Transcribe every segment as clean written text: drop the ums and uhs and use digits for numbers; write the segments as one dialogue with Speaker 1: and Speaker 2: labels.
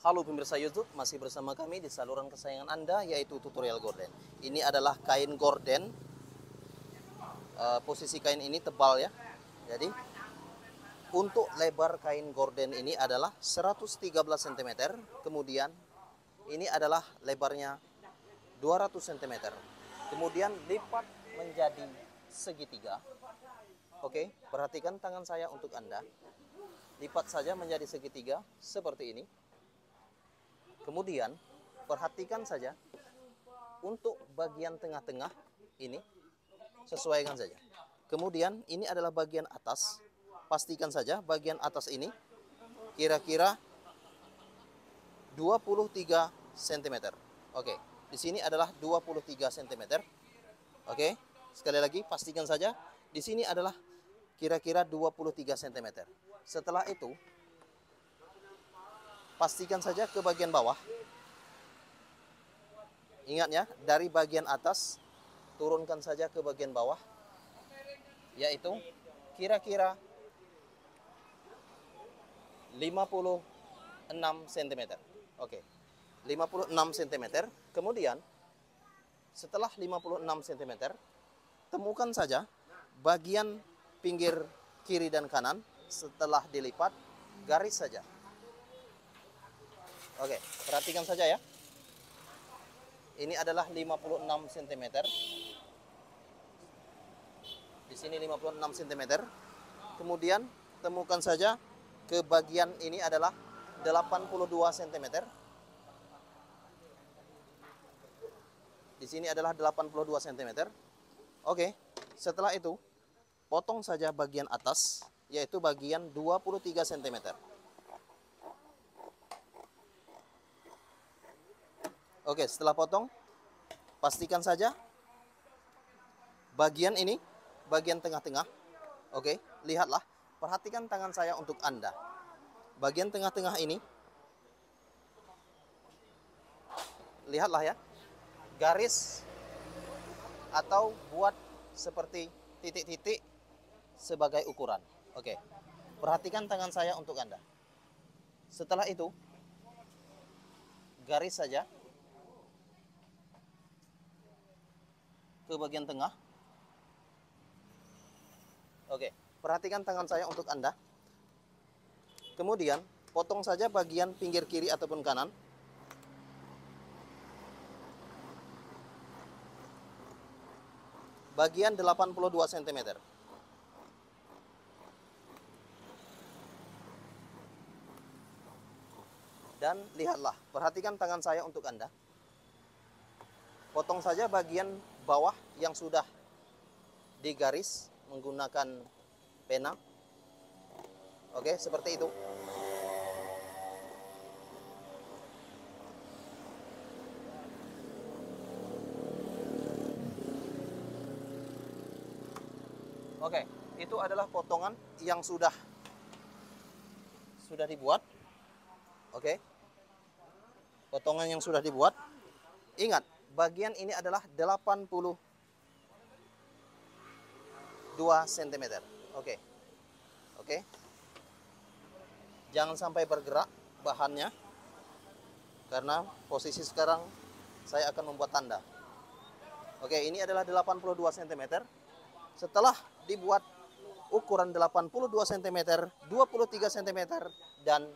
Speaker 1: Halo pemirsa YouTube, masih bersama kami di saluran kesayangan Anda, yaitu tutorial gorden. Ini adalah kain gorden. Posisi kain ini tebal ya. Jadi untuk lebar kain gorden ini adalah 113 cm. Kemudian ini adalah lebarnya 200 cm. Kemudian lipat menjadi segitiga. Oke, perhatikan tangan saya untuk Anda. Lipat saja menjadi segitiga seperti ini. Kemudian perhatikan saja untuk bagian tengah-tengah ini, sesuaikan saja. Kemudian ini adalah bagian atas, pastikan saja bagian atas ini kira-kira 23 cm. Oke, di sini adalah 23 cm. Oke, sekali lagi pastikan saja di sini adalah kira-kira 23 cm. Setelah itu pastikan saja ke bagian bawah. Ingat ya, dari bagian atas turunkan saja ke bagian bawah, yaitu kira-kira 56 cm. Oke, 56 cm. Kemudian setelah 56 cm, temukan saja bagian pinggir kiri dan kanan. Setelah dilipat, garis saja. Oke, perhatikan saja ya. Ini adalah 56 cm. Di sini 56 cm. Kemudian temukan saja ke bagian ini adalah 82 cm. Di sini adalah 82 cm. Oke, setelah itu potong saja bagian atas, yaitu bagian 23 cm. Oke, setelah potong, pastikan saja bagian ini, bagian tengah-tengah. Oke, lihatlah, perhatikan tangan saya untuk Anda. Bagian tengah-tengah ini, lihatlah ya, garis atau buat seperti titik-titik sebagai ukuran. Oke, perhatikan tangan saya untuk Anda. Setelah itu, garis saja ke bagian tengah. Oke, perhatikan tangan saya untuk Anda. Kemudian potong saja bagian pinggir kiri ataupun kanan. Bagian 82 cm. Dan lihatlah, perhatikan tangan saya untuk Anda. Potong saja bagian bawah yang sudah digaris menggunakan pena. Oke, seperti itu. Oke, itu adalah potongan yang sudah dibuat. Oke, potongan yang sudah dibuat. Ingat, bagian ini adalah 82 cm. Oke. Oke. Jangan sampai bergerak bahannya, karena posisi sekarang saya akan membuat tanda. Oke, ini adalah 82 cm. Setelah dibuat ukuran 82 cm, 23 cm dan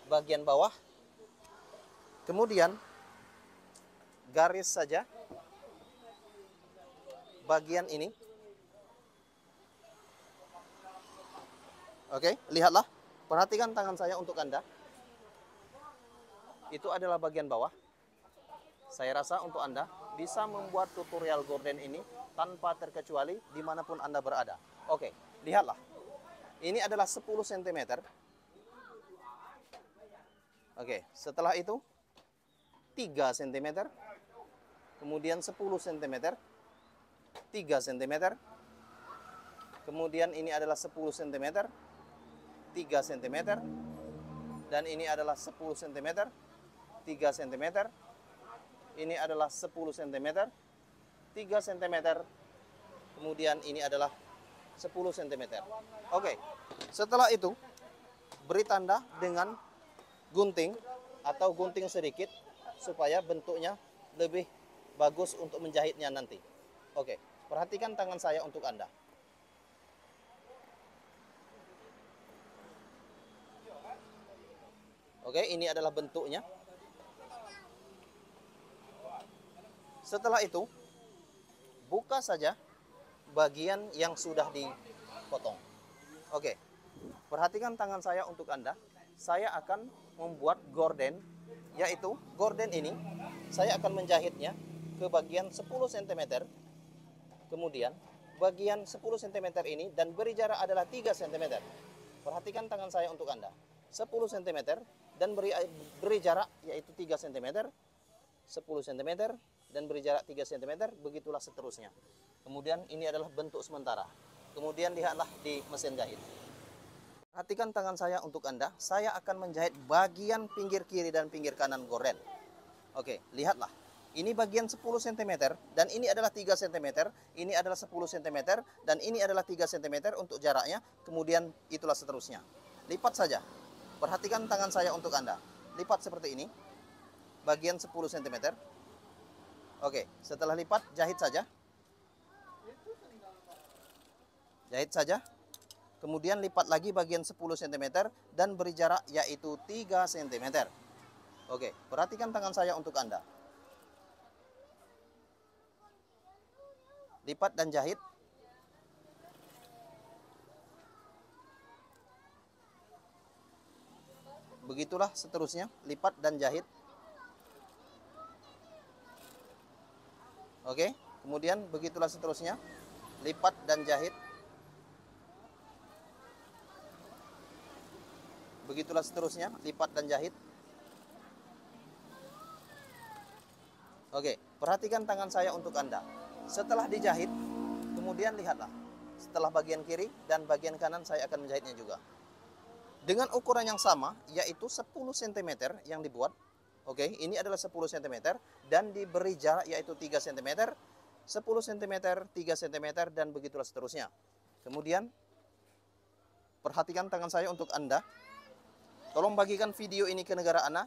Speaker 1: bagian bawah, kemudian garis saja bagian ini. Oke, lihatlah, perhatikan tangan saya untuk Anda. Itu adalah bagian bawah. Saya rasa untuk Anda bisa membuat tutorial gorden ini tanpa terkecuali dimanapun Anda berada. Oke, lihatlah. Ini adalah 10 cm. Oke, setelah itu 3 cm. Kemudian 10 cm. 3 cm. Kemudian ini adalah 10 cm. 3 cm. Dan ini adalah 10 cm. 3 cm. Ini adalah 10 cm. 3 cm. Kemudian ini adalah 10 cm. Oke, setelah itu beri tanda dengan gunting atau gunting sedikit supaya bentuknya lebih bagus untuk menjahitnya nanti. Oke, perhatikan tangan saya untuk Anda. Oke, ini adalah bentuknya. Setelah itu, buka saja bagian yang sudah dipotong. Oke, perhatikan tangan saya untuk Anda. Saya akan membuat gorden, yaitu gorden ini saya akan menjahitnya ke bagian 10 cm. Kemudian bagian 10 cm ini dan beri jarak adalah 3 cm. Perhatikan tangan saya untuk Anda. 10 cm dan beri jarak yaitu 3 cm, 10 cm dan beri jarak 3 cm, begitulah seterusnya. Kemudian ini adalah bentuk sementara. Kemudian lihatlah di mesin jahit. Perhatikan tangan saya untuk Anda. Saya akan menjahit bagian pinggir kiri dan pinggir kanan gorden. Oke, lihatlah. Ini bagian 10 cm dan ini adalah 3 cm, ini adalah 10 cm dan ini adalah 3 cm untuk jaraknya. Kemudian itulah seterusnya. Lipat saja. Perhatikan tangan saya untuk Anda. Lipat seperti ini. Bagian 10 cm. Oke, setelah lipat, jahit saja. Jahit saja. Kemudian lipat lagi bagian 10 cm dan beri jarak yaitu 3 cm. Oke, perhatikan tangan saya untuk Anda. Lipat dan jahit. Begitulah seterusnya, lipat dan jahit. Oke, kemudian begitulah seterusnya, lipat dan jahit. Begitulah seterusnya, lipat dan jahit. Oke, perhatikan tangan saya untuk Anda. Setelah dijahit, kemudian lihatlah. Setelah bagian kiri dan bagian kanan saya akan menjahitnya juga. Dengan ukuran yang sama, yaitu 10 cm yang dibuat. Oke, ini adalah 10 cm dan diberi jarak yaitu 3 cm, 10 cm, 3 cm dan begitulah seterusnya. Kemudian, perhatikan tangan saya untuk Anda. Tolong bagikan video ini ke negara Anda.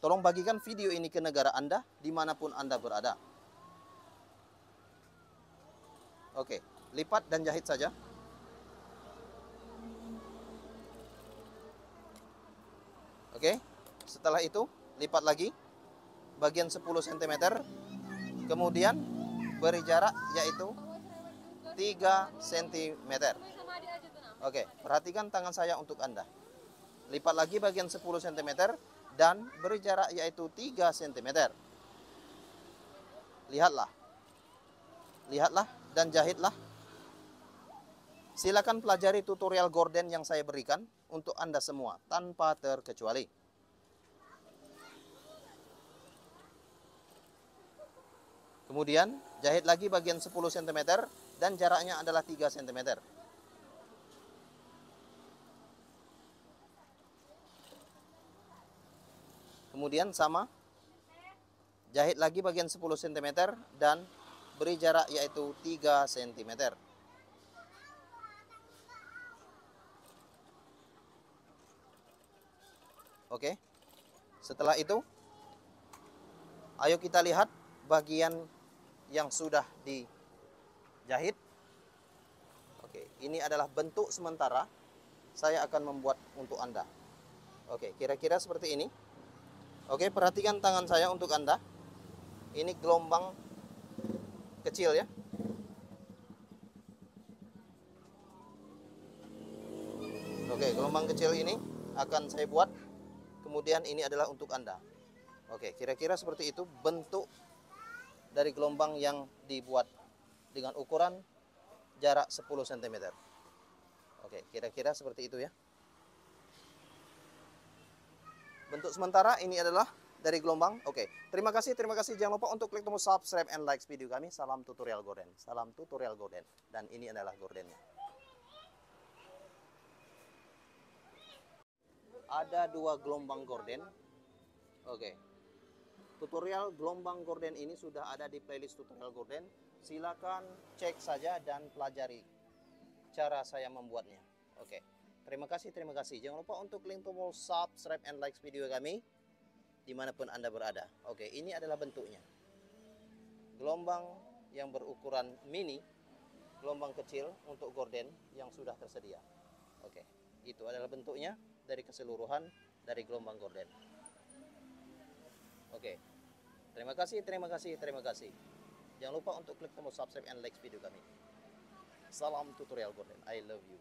Speaker 1: Tolong bagikan video ini ke negara Anda, dimanapun Anda berada. Oke, lipat dan jahit saja. Oke, setelah itu lipat lagi bagian 10 cm. Kemudian beri jarak yaitu 3 cm. Oke, perhatikan tangan saya untuk Anda. Lipat lagi bagian 10 cm dan beri jarak yaitu 3 cm. Lihatlah. Lihatlah dan jahitlah. Silakan pelajari tutorial gorden yang saya berikan untuk Anda semua tanpa terkecuali. Kemudian jahit lagi bagian 10 cm dan jaraknya adalah 3 cm. Kemudian sama, jahit lagi bagian 10 cm dan beri jarak yaitu 3 cm. Oke, setelah itu, ayo kita lihat bagian yang sudah dijahit. Oke, ini adalah bentuk sementara saya akan membuat untuk Anda. Oke, kira-kira seperti ini. Oke, perhatikan tangan saya untuk Anda. Ini gelombang kecil ya. Oke, gelombang kecil ini akan saya buat. Kemudian ini adalah untuk Anda. Oke, kira-kira seperti itu bentuk dari gelombang yang dibuat dengan ukuran jarak 10 cm. Oke, kira-kira seperti itu ya. Bentuk sementara ini adalah dari gelombang. Oke, terima kasih. Jangan lupa untuk klik tombol subscribe and like video kami. Salam tutorial gorden. Salam tutorial gorden. Dan ini adalah gordennya. Ada 2 gelombang gorden. Oke. Tutorial gelombang gorden ini sudah ada di playlist tutorial gorden. Silakan cek saja dan pelajari cara saya membuatnya. Oke. Terima kasih. Jangan lupa untuk klik tombol subscribe and like video kami. dimanapun Anda berada. Oke, ini adalah bentuknya. Gelombang yang berukuran mini, gelombang kecil untuk gorden yang sudah tersedia. Oke, itu adalah bentuknya dari keseluruhan dari gelombang gorden. Oke, terima kasih, terima kasih, terima kasih. Jangan lupa untuk klik tombol subscribe and like video kami. Salam tutorial gorden. I love you.